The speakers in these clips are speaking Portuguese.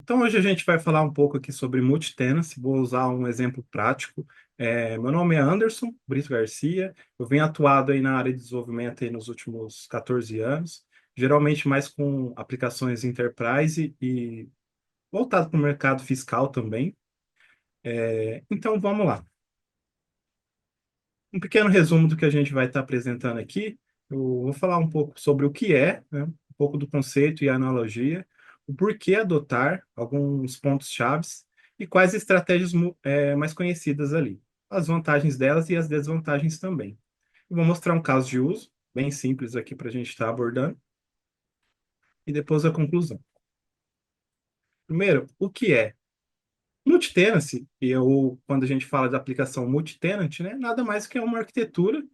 Então, hoje a gente vai falar um pouco aqui sobre multitenancy. Vou usar um exemplo prático. Meu nome é Anderson Brito Garcia. Eu venho atuado aí na área de desenvolvimento aí nos últimos 14 anos, geralmente mais com aplicações enterprise e voltado para o mercado fiscal também. Então, vamos lá. Um pequeno resumo do que a gente vai estar apresentando aqui. Eu vou falar um pouco sobre o que é, né, um pouco do conceito e analogia, o porquê adotar alguns pontos chaves e quais estratégias mais conhecidas ali, as vantagens delas e as desvantagens também. Eu vou mostrar um caso de uso, bem simples aqui para a gente estar abordando, e depois a conclusão. Primeiro, o que é? Multitenancy, quando a gente fala de aplicação multitenant, né, nada mais que é uma arquitetura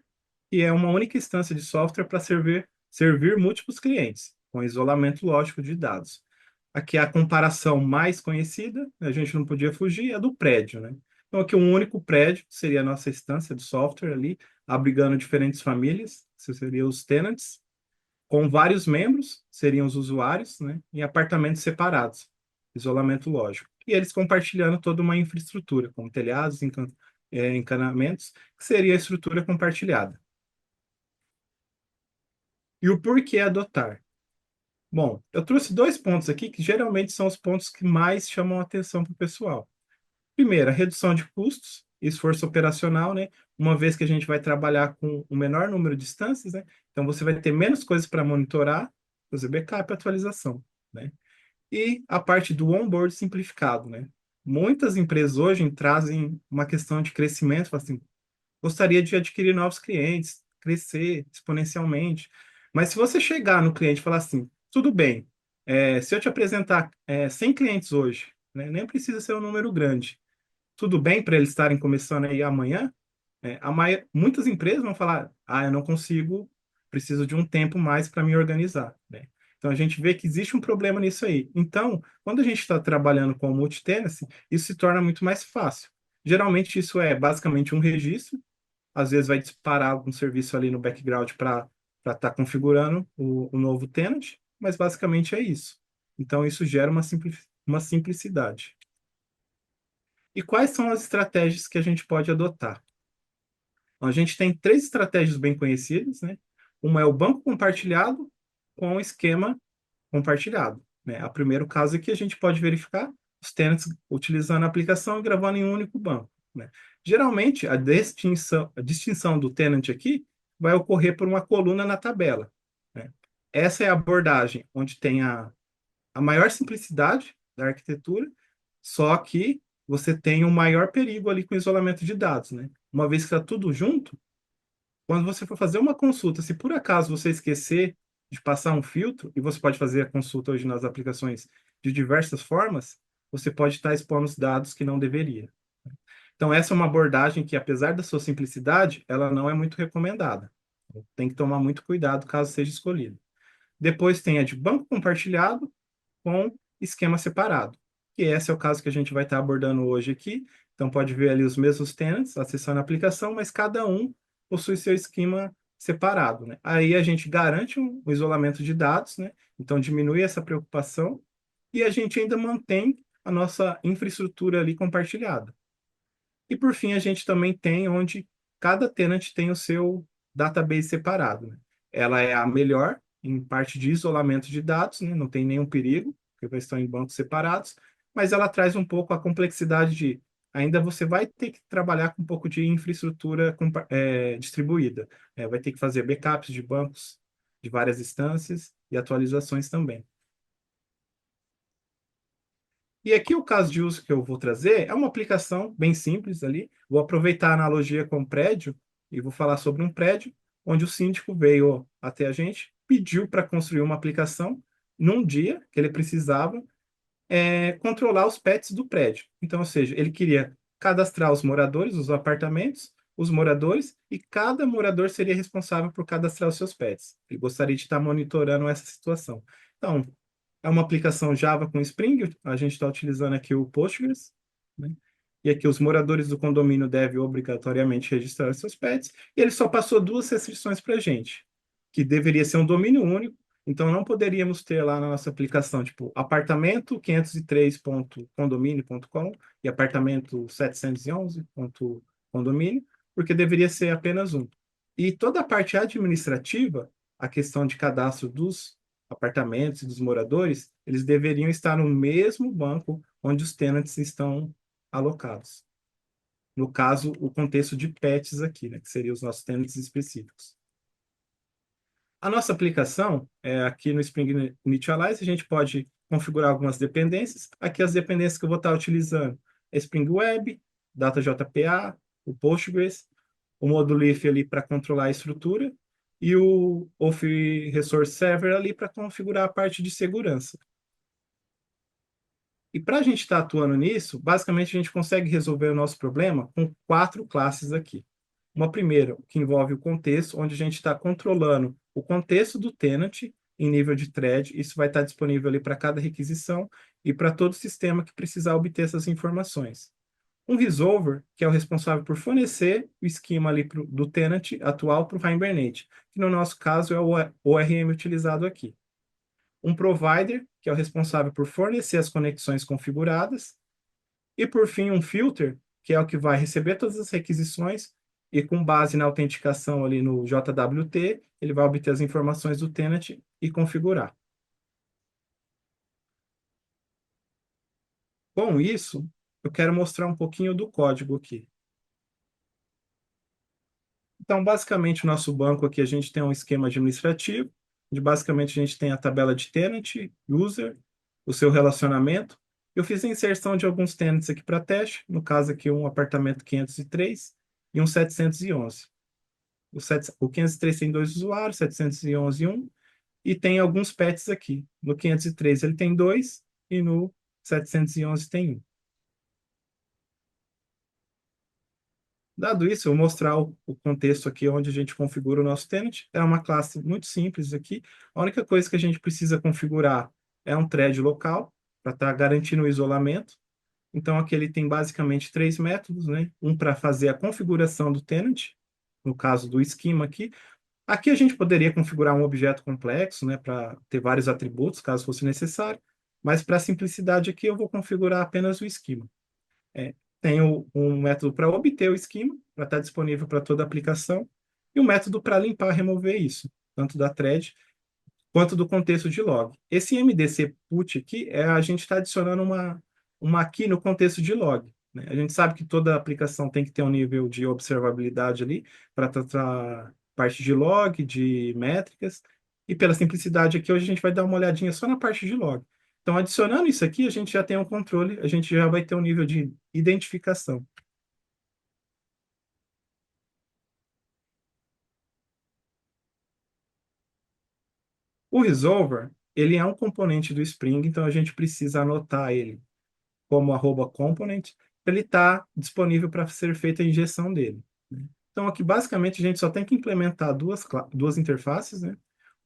e é uma única instância de software para servir múltiplos clientes, com isolamento lógico de dados. Aqui a comparação mais conhecida, a gente não podia fugir, é do prédio, né? Então aqui um único prédio seria a nossa instância de software ali, abrigando diferentes famílias, isso seria os tenants, com vários membros, seriam os usuários, né? Em apartamentos separados, isolamento lógico. E eles compartilhando toda uma infraestrutura, como telhados, encanamentos, que seria a estrutura compartilhada. E o porquê adotar? Bom, eu trouxe dois pontos aqui que geralmente são os pontos que mais chamam a atenção para o pessoal. Primeiro, a redução de custos, esforço operacional, né? Uma vez que a gente vai trabalhar com o menor número de instâncias, né? Então você vai ter menos coisas para monitorar, fazer backup e atualização, né? E a parte do onboard simplificado, né? Muitas empresas hoje trazem uma questão de crescimento, falam assim, gostaria de adquirir novos clientes, crescer exponencialmente. Mas se você chegar no cliente e falar assim, tudo bem, se eu te apresentar 100 clientes hoje, né, nem precisa ser um número grande, tudo bem para eles estarem começando aí amanhã? Muitas empresas vão falar, eu não consigo, preciso de um tempo mais para me organizar, né? Então a gente vê que existe um problema nisso aí. Então, quando a gente está trabalhando com multi-tenancy, isso se torna muito mais fácil. Geralmente isso é basicamente um registro, às vezes vai disparar algum serviço ali no background para estar configurando o novo tenant, mas basicamente é isso. Então, isso gera uma simplicidade. E quais são as estratégias que a gente pode adotar? Então, a gente tem três estratégias bem conhecidas, né? Uma é o banco compartilhado com o esquema compartilhado, né? O primeiro caso aqui a gente pode verificar os tenants utilizando a aplicação e gravando em um único banco, né? Geralmente, a distinção do tenant aqui vai ocorrer por uma coluna na tabela, né? Essa é a abordagem onde tem a maior simplicidade da arquitetura, só que você tem um maior perigo ali com o isolamento de dados, né? Uma vez que está tudo junto, quando você for fazer uma consulta, se por acaso você esquecer de passar um filtro, e você pode fazer a consulta hoje nas aplicações de diversas formas, você pode estar expondo os dados que não deveria. Então, essa é uma abordagem que, apesar da sua simplicidade, ela não é muito recomendada. Tem que tomar muito cuidado caso seja escolhido. Depois tem a de banco compartilhado com esquema separado, que esse é o caso que a gente vai estar abordando hoje aqui. Então, pode ver ali os mesmos tenants acessando a aplicação, mas cada um possui seu esquema separado, né? Aí a gente garante um isolamento de dados, né? Então, diminui essa preocupação e a gente ainda mantém a nossa infraestrutura ali compartilhada. E, por fim, a gente também tem onde cada tenant tem o seu database separado, né? Ela é a melhor em parte de isolamento de dados, né? Não tem nenhum perigo, porque eles estão em bancos separados, mas ela traz um pouco a complexidade de ainda você vai ter que trabalhar com um pouco de infraestrutura distribuída. Vai ter que fazer backups de bancos de várias instâncias e atualizações também. E aqui o caso de uso que eu vou trazer é uma aplicação bem simples ali. Vou aproveitar a analogia com o prédio e vou falar sobre um prédio onde o síndico veio até a gente, pediu para construir uma aplicação num dia que ele precisava controlar os pets do prédio. Então, ou seja, ele queria cadastrar os moradores, os apartamentos, os moradores, e cada morador seria responsável por cadastrar os seus pets. Ele gostaria de estar monitorando essa situação. Então, é uma aplicação Java com Spring, a gente está utilizando aqui o Postgres, né? E aqui os moradores do condomínio devem obrigatoriamente registrar seus pets, e ele só passou duas restrições para a gente, que deveria ser um domínio único Então, não poderíamos ter lá na nossa aplicação, tipo, apartamento 503.condomínio.com e apartamento 711.condomínio, porque deveria ser apenas um. E toda a parte administrativa, a questão de cadastro dos apartamentos e dos moradores, eles deveriam estar no mesmo banco onde os tenants estão alocados. No caso, o contexto de pets aqui, né, que seriam os nossos tenants específicos. A nossa aplicação, aqui no Spring Initialize, a gente pode configurar algumas dependências. Aqui as dependências que eu vou estar utilizando é Spring Web, DataJPA, o Postgres, o módulo if ali para controlar a estrutura e o Auth Resource Server ali para configurar a parte de segurança. E para a gente estar atuando nisso, basicamente a gente consegue resolver o nosso problema com 4 classes aqui. Uma primeira, que envolve o contexto, onde a gente está controlando o contexto do tenant em nível de thread. Isso vai estar disponível ali para cada requisição e para todo sistema que precisar obter essas informações. Um resolver, que é o responsável por fornecer o esquema ali do tenant atual para o Hibernate, que no nosso caso é o ORM utilizado aqui. Um provider, que é o responsável por fornecer as conexões configuradas, e por fim um filter, que é o que vai receber todas as requisições e com base na autenticação ali no JWT, ele vai obter as informações do tenant e configurar. Com isso, eu quero mostrar um pouquinho do código aqui. Então, basicamente, o nosso banco aqui, a gente tem um esquema administrativo, onde basicamente a gente tem a tabela de tenant, user, o seu relacionamento. Eu fiz a inserção de alguns tenants aqui para teste, no caso aqui um apartamento 503 e um 711. O 503 tem 2 usuários, 711 um, e tem alguns pets aqui. No 503 ele tem 2 e no 711 tem um. Dado isso, eu vou mostrar o contexto aqui onde a gente configura o nosso tenant. É uma classe muito simples aqui. A única coisa que a gente precisa configurar é um thread local para estar garantindo o isolamento. Então, aqui ele tem basicamente 3 métodos, né? Um para fazer a configuração do tenant, no caso do esquema aqui. Aqui a gente poderia configurar um objeto complexo, né, para ter vários atributos, caso fosse necessário. Mas para simplicidade aqui, eu vou configurar apenas o esquema. Tenho um método para obter o esquema, para estar disponível para toda a aplicação, e um método para limpar e remover isso, tanto da thread quanto do contexto de log. Esse MDC put aqui é a gente está adicionando uma key no contexto de log, né? A gente sabe que toda aplicação tem que ter um nível de observabilidade ali para tratar parte de log, de métricas, e pela simplicidade aqui, hoje a gente vai dar uma olhadinha só na parte de log. Então, adicionando isso aqui, a gente já tem um controle, a gente já vai ter um nível de identificação. O resolver, ele é um componente do Spring, então a gente precisa anotar ele como @component, ele está disponível para ser feita a injeção dele, né? Então, aqui, basicamente, a gente só tem que implementar duas interfaces, né?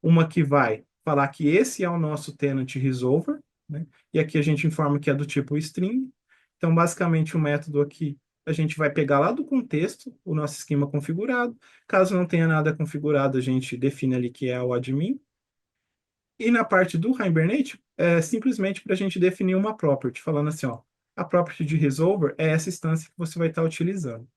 Uma que vai falar que esse é o nosso tenant resolver, né? E aqui a gente informa que é do tipo string. Então, basicamente, o método aqui, a gente vai pegar lá do contexto o nosso esquema configurado. Caso não tenha nada configurado, a gente define ali que é o admin. E na parte do Hibernate, é simplesmente para a gente definir uma property, falando assim, ó, a property de resolver é essa instância que você vai estar utilizando.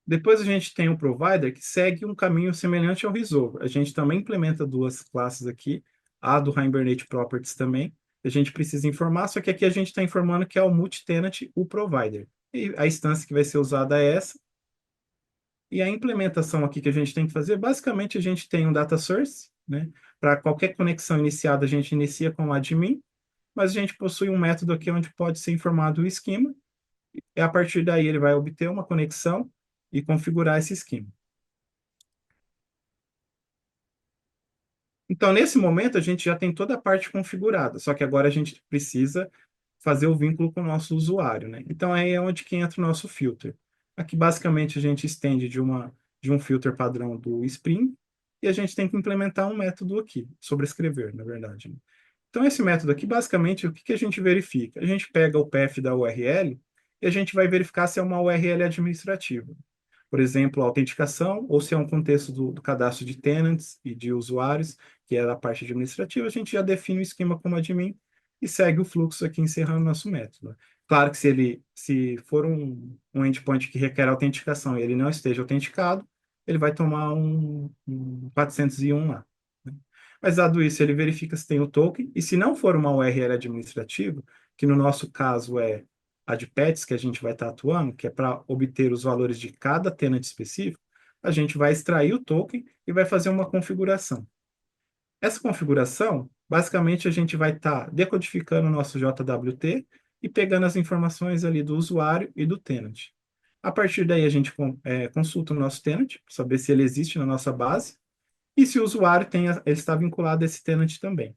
Depois a gente tem um provider que segue um caminho semelhante ao resolver. A gente também implementa duas classes aqui, a do Hibernate Properties também. A gente precisa informar, só que aqui a gente está informando que é o multitenant, o provider. E a instância que vai ser usada é essa. E a implementação aqui que a gente tem que fazer, basicamente a gente tem um data source, né? Para qualquer conexão iniciada, a gente inicia com o admin, mas a gente possui um método aqui onde pode ser informado o esquema, e a partir daí ele vai obter uma conexão e configurar esse esquema. Então, nesse momento, a gente já tem toda a parte configurada, só que agora a gente precisa fazer o vínculo com o nosso usuário, né? Então, aí é onde que entra o nosso filter. Aqui, basicamente, a gente estende de um filter padrão do Spring e a gente tem que implementar um método aqui, sobrescrever, na verdade, né? Então, esse método aqui, basicamente, o que que a gente verifica? A gente pega o path da URL e a gente vai verificar se é uma URL administrativa. Por exemplo, a autenticação, ou se é um contexto do cadastro de tenants e de usuários, que é a parte administrativa, a gente já define o esquema como admin e segue o fluxo aqui encerrando o nosso método. Claro que se for um endpoint que requer autenticação e ele não esteja autenticado, ele vai tomar um 401 lá, né? Mas dado isso, ele verifica se tem o token, e se não for uma URL administrativa, que no nosso caso é a de pets que a gente vai estar atuando, que é para obter os valores de cada tenant específico, a gente vai extrair o token e vai fazer uma configuração. Essa configuração, basicamente, a gente vai estar decodificando o nosso JWT e pegando as informações ali do usuário e do tenant. A partir daí, a gente consulta o nosso tenant, para saber se ele existe na nossa base, e se o usuário ele está vinculado a esse tenant também.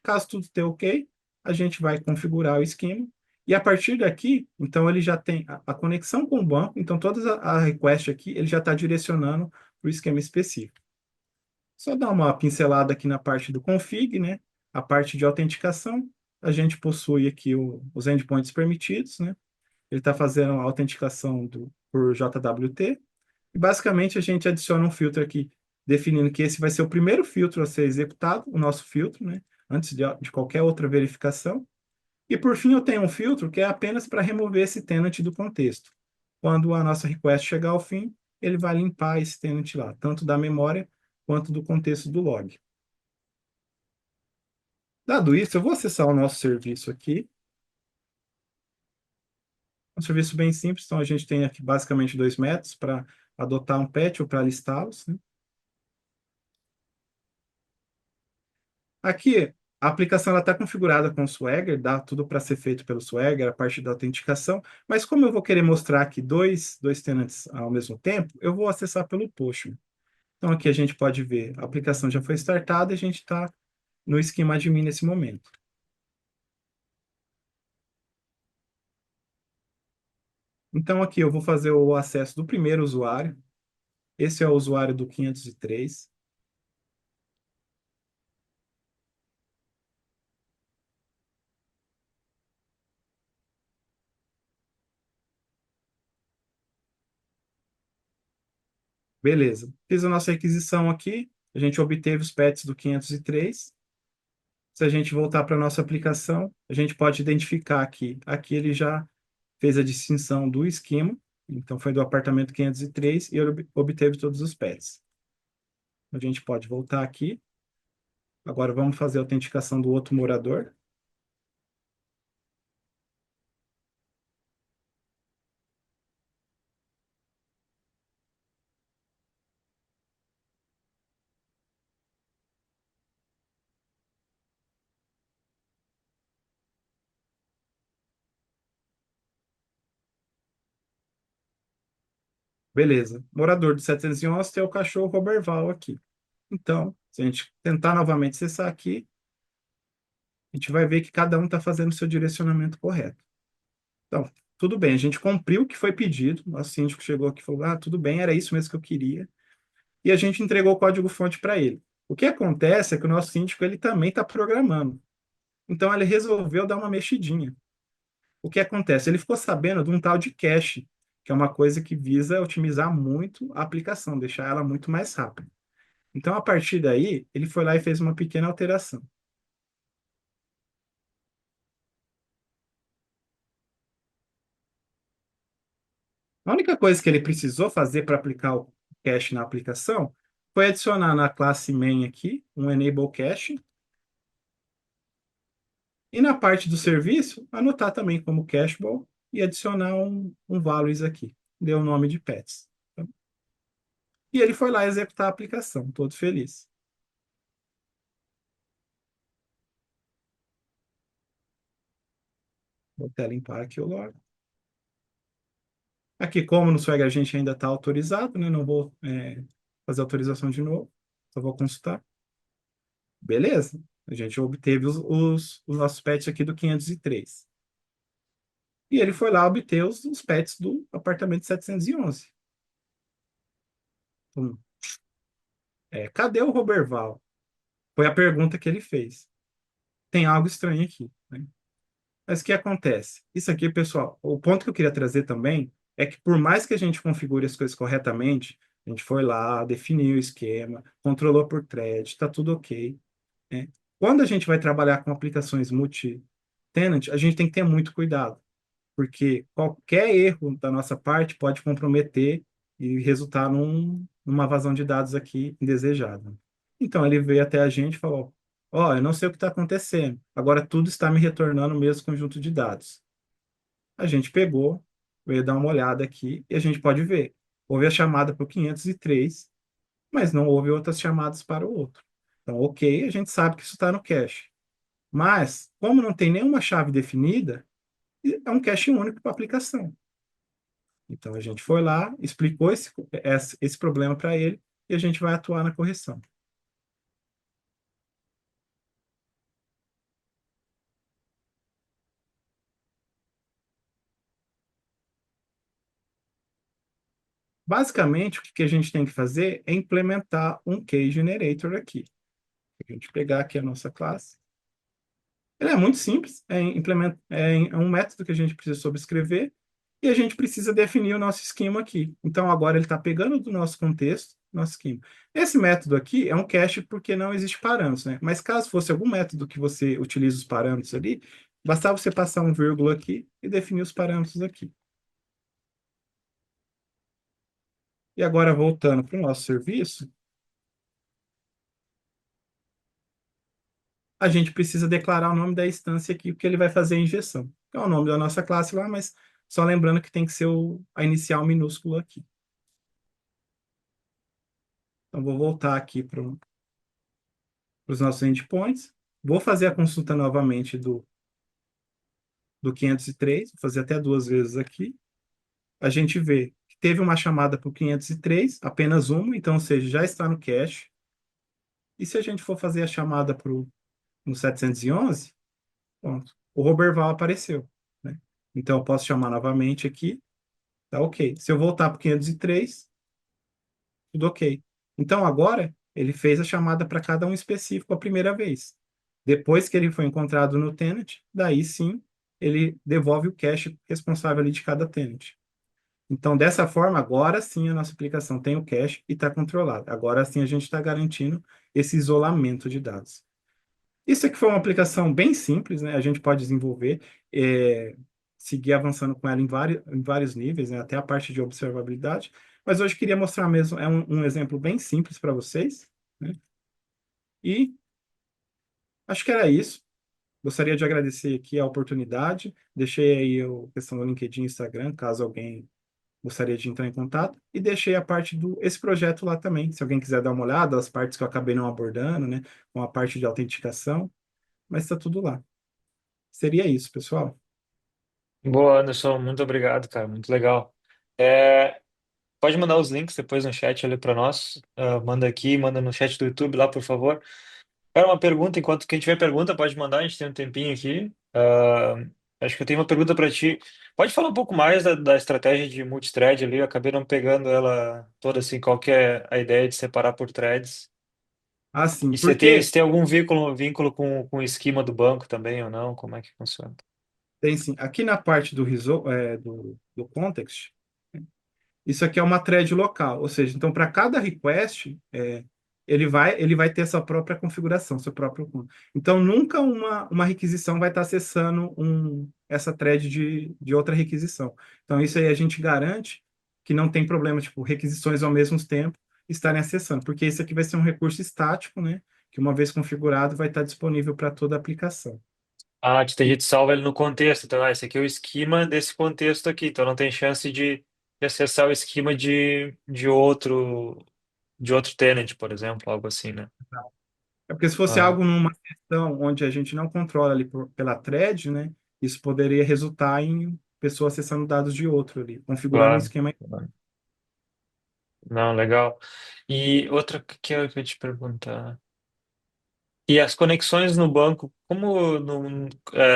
Caso tudo esteja ok, a gente vai configurar o esquema. E a partir daqui, então ele já tem a conexão com o banco, então toda a request aqui, ele já está direcionando para o esquema específico. Só dar uma pincelada aqui na parte do config, né? A parte de autenticação, a gente possui aqui os endpoints permitidos, né? Ele está fazendo a autenticação por JWT. E basicamente a gente adiciona um filtro aqui, definindo que esse vai ser o primeiro filtro a ser executado, o nosso filtro, né? Antes de qualquer outra verificação. E por fim, eu tenho um filtro que é apenas para remover esse tenant do contexto. Quando a nossa request chegar ao fim, ele vai limpar esse tenant lá, tanto da memória quanto do contexto do log. Dado isso, eu vou acessar o nosso serviço aqui. Um serviço bem simples, então a gente tem aqui basicamente dois métodos para adotar um patch ou para listá-los, né? Aqui, a aplicação está configurada com o Swagger, dá tudo para ser feito pelo Swagger, a parte da autenticação, mas como eu vou querer mostrar aqui dois tenants ao mesmo tempo, eu vou acessar pelo Postman. Então aqui a gente pode ver, a aplicação já foi startada e a gente está no esquema admin nesse momento. Então aqui eu vou fazer o acesso do primeiro usuário, esse é o usuário do 503. Beleza, fiz a nossa requisição aqui, a gente obteve os pets do 503. Se a gente voltar para a nossa aplicação, a gente pode identificar aqui. Aqui ele já fez a distinção do esquema, então foi do apartamento 503 e ele obteve todos os pets. A gente pode voltar aqui. Agora vamos fazer a autenticação do outro morador. Beleza. Morador do 711 tem o cachorro Roberval aqui. Então, se a gente tentar novamente acessar aqui, a gente vai ver que cada um está fazendo o seu direcionamento correto. Então, tudo bem, a gente cumpriu o que foi pedido. Nosso síndico chegou aqui e falou: ah, tudo bem, era isso mesmo que eu queria. E a gente entregou o código-fonte para ele. O que acontece é que o nosso síndico ele também está programando. Então ele resolveu dar uma mexidinha. O que acontece? Ele ficou sabendo de um tal de cache, que é uma coisa que visa otimizar muito a aplicação, deixar ela muito mais rápida. Então, a partir daí, ele foi lá e fez uma pequena alteração. A única coisa que ele precisou fazer para aplicar o cache na aplicação foi adicionar na classe main aqui um enable cache. E na parte do serviço, anotar também como cashball e adicionar um values aqui. Deu o nome de pets. E ele foi lá executar a aplicação, todo feliz. Vou até limpar aqui o log. Aqui, como no Swagger a gente ainda está autorizado, né? Não vou fazer autorização de novo. Só vou consultar. Beleza. A gente obteve os nossos pets aqui do 503. E ele foi lá obter os pets do apartamento 711. Então, cadê o Roberval? Foi a pergunta que ele fez. Tem algo estranho aqui, né? Mas o que acontece? Isso aqui, pessoal, o ponto que eu queria trazer também é que por mais que a gente configure as coisas corretamente, a gente foi lá, definiu o esquema, controlou por thread, está tudo ok, né? Quando a gente vai trabalhar com aplicações multi-tenant, a gente tem que ter muito cuidado, porque qualquer erro da nossa parte pode comprometer e resultar numa vazão de dados aqui indesejada. Então, ele veio até a gente e falou: Ó, eu não sei o que está acontecendo, agora tudo está me retornando o mesmo conjunto de dados. A gente pegou, veio dar uma olhada aqui e a gente pode ver. Houve a chamada para o 503, mas não houve outras chamadas para o outro. Então, ok, a gente sabe que isso está no cache. Mas, como não tem nenhuma chave definida, é um cache único para a aplicação. Então, a gente foi lá, explicou esse problema para ele e a gente vai atuar na correção. Basicamente, o que a gente tem que fazer é implementar um key generator aqui. A gente pegar aqui a nossa classe. Ele é muito simples, é um método que a gente precisa sobrescrever e a gente precisa definir o nosso esquema aqui. Então, agora ele está pegando do nosso contexto, nosso esquema. Esse método aqui é um cache porque não existe parâmetros, né? Mas caso fosse algum método que você utilize os parâmetros ali, bastava você passar um vírgula aqui e definir os parâmetros aqui. E agora, voltando para o nosso serviço, a gente precisa declarar o nome da instância aqui, porque ele vai fazer a injeção. É o nome da nossa classe lá, mas só lembrando que tem que ser a inicial minúsculo aqui. Então, vou voltar aqui para os nossos endpoints. Vou fazer a consulta novamente do 503, vou fazer até duas vezes aqui. A gente vê que teve uma chamada para o 503, apenas uma, então, ou seja, já está no cache. E se a gente for fazer a chamada para no 711, pronto, o Roberval apareceu, né? Então, eu posso chamar novamente aqui, tá ok. Se eu voltar para o 503, tudo ok. Então, agora, ele fez a chamada para cada um específico a primeira vez. Depois que ele foi encontrado no tenant, daí sim, ele devolve o cache responsável ali de cada tenant. Então, dessa forma, agora sim a nossa aplicação tem o cache e está controlada. Agora sim a gente está garantindo esse isolamento de dados. Isso aqui foi uma aplicação bem simples, né? A gente pode desenvolver, seguir avançando com ela em vários níveis, né? Até a parte de observabilidade. Mas hoje queria mostrar mesmo, é um exemplo bem simples para vocês, né? E acho que era isso. Gostaria de agradecer aqui a oportunidade. Deixei aí a questão do LinkedIn e Instagram, caso alguém gostaria de entrar em contato. E deixei a parte esse projeto lá também, se alguém quiser dar uma olhada, as partes que eu acabei não abordando, né? Com a parte de autenticação, mas está tudo lá. Seria isso, pessoal. Boa, Anderson, muito obrigado, cara, muito legal. É, pode mandar os links depois no chat ali para nós. Manda aqui, manda no chat do YouTube lá, por favor. Cara, uma pergunta, enquanto quem tiver pergunta pode mandar, a gente tem um tempinho aqui. Acho que eu tenho uma pergunta para ti. Pode falar um pouco mais da estratégia de multithread ali? Eu acabei não pegando ela toda assim, qual que é a ideia de separar por threads? Assim, E se porque tem algum vínculo com o esquema do banco também ou não? Como é que funciona? tem sim, aqui na parte do context, isso aqui é uma thread local, ou seja, então para cada request, ele vai ter sua própria configuração, seu próprio. Então, nunca uma requisição vai estar acessando essa thread de outra requisição. Então, isso aí a gente garante que não tem problema, tipo, requisições ao mesmo tempo estarem acessando, porque isso aqui vai ser um recurso estático, né? Que uma vez configurado vai estar disponível para toda a aplicação. Ah, a gente salva ele no contexto. Então, esse aqui é o esquema desse contexto aqui. Então, não tem chance de acessar o esquema de outro tenant, por exemplo, algo assim, né? É porque se fosse Ah, algo numa sessão onde a gente não controla ali pela thread, né? Isso poderia resultar em pessoa acessando dados de outro ali, configurando um claro. esquema. Não, legal. E outra que eu ia te perguntar. E as conexões no banco, como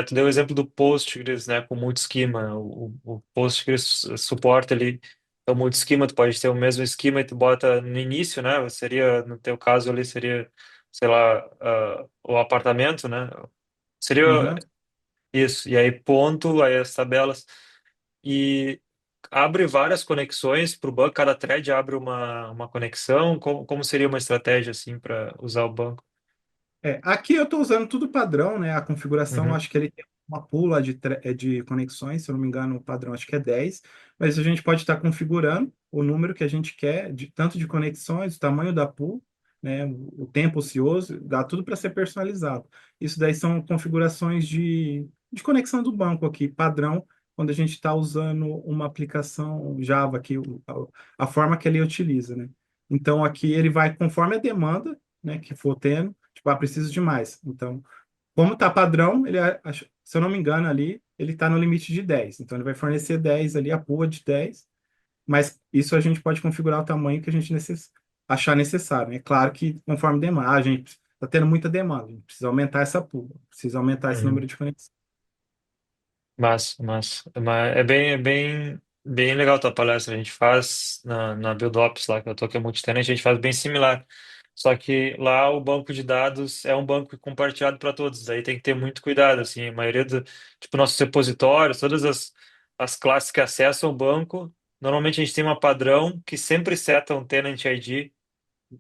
tu deu o exemplo do Postgres, né, com multi-esquema, o Postgres suporta ali o multi-esquema, tu pode ter o mesmo esquema e tu bota no início, né, seria, no teu caso ali, seria, sei lá, o apartamento, né, seria, Aham. Isso, e aí ponto, aí as tabelas. E abre várias conexões para o banco, cada thread abre uma conexão. Como seria uma estratégia assim para usar o banco? Aqui eu estou usando tudo padrão, né? A configuração, Uhum, acho que ele tem uma pula de conexões, se eu não me engano, o padrão acho que é 10, mas a gente pode estar configurando o número que a gente quer, tanto de conexões, o tamanho da pool, né? O tempo ocioso, dá tudo para ser personalizado. Isso daí são configurações de conexão do banco aqui, padrão, quando a gente está usando uma aplicação Java aqui, a forma que ele utiliza, né? Então aqui ele vai conforme a demanda, né, que for tendo. Tipo, preciso de mais. Então, como tá padrão, se eu não me engano ali, ele está no limite de 10. Então, ele vai fornecer 10 ali, a pua de 10. Mas isso a gente pode configurar o tamanho que a gente achar necessário, né? Claro que conforme demanda, a gente está tendo muita demanda, a gente precisa aumentar essa pua, precisa aumentar esse uhum. número de conexões. Mas bem legal a tua palestra. A gente faz na Build Ops lá que eu tô, que é multitenant, a gente faz bem similar. Só que lá o banco de dados é um banco compartilhado para todos. Daí tem que ter muito cuidado, assim. A maioria tipo, nossos repositórios, todas as classes que acessam o banco, normalmente a gente tem uma padrão que sempre seta um tenant ID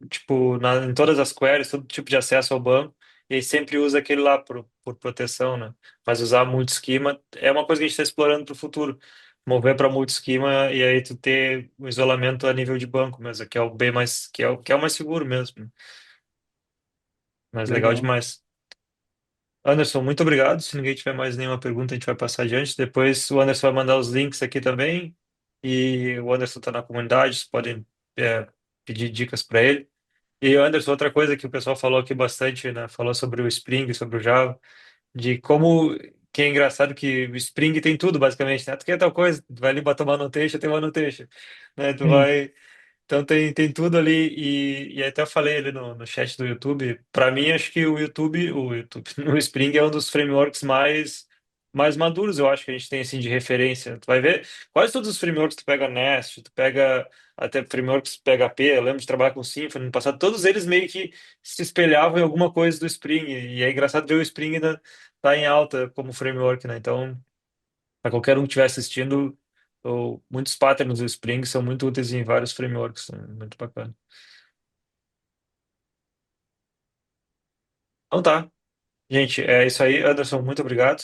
tipo, em todas as queries, todo tipo de acesso ao banco, e aí sempre usa aquele lá por proteção, né? Mas usar multi-esquema é uma coisa que a gente está explorando para o futuro. Mover para multi-esquema e aí tu ter o isolamento a nível de banco mesmo, que é o bem mais, que é o mais seguro mesmo, né? Mas legal Legal. demais. Anderson, muito obrigado. Se ninguém tiver mais nenhuma pergunta, a gente vai passar adiante. Depois o Anderson vai mandar os links aqui também. E o Anderson está na comunidade, vocês podem pedir dicas para ele. E Anderson, outra coisa que o pessoal falou aqui bastante, né? Falou sobre o Spring, sobre o Java, de como que é engraçado que o Spring tem tudo, basicamente, né? Tu quer tal coisa, tu vai ali botar manutention, tem manutention, né? Tu Sim, vai. Então tem tudo ali, e até eu falei ali no chat do YouTube, para mim acho que o YouTube, o Spring é um dos frameworks mais maduros, eu acho que a gente tem assim de referência. Tu vai ver, quase todos os frameworks, tu pega Nest, tu pega até frameworks PHP, eu lembro de trabalhar com Symfony no passado, todos eles meio que se espelhavam em alguma coisa do Spring, e é engraçado ver o Spring ainda tá em alta como framework, né? Então, para qualquer um que estiver assistindo, muitos patterns do Spring são muito úteis em vários frameworks, né? Muito bacana. Então tá, gente, é isso aí. Anderson, muito obrigado.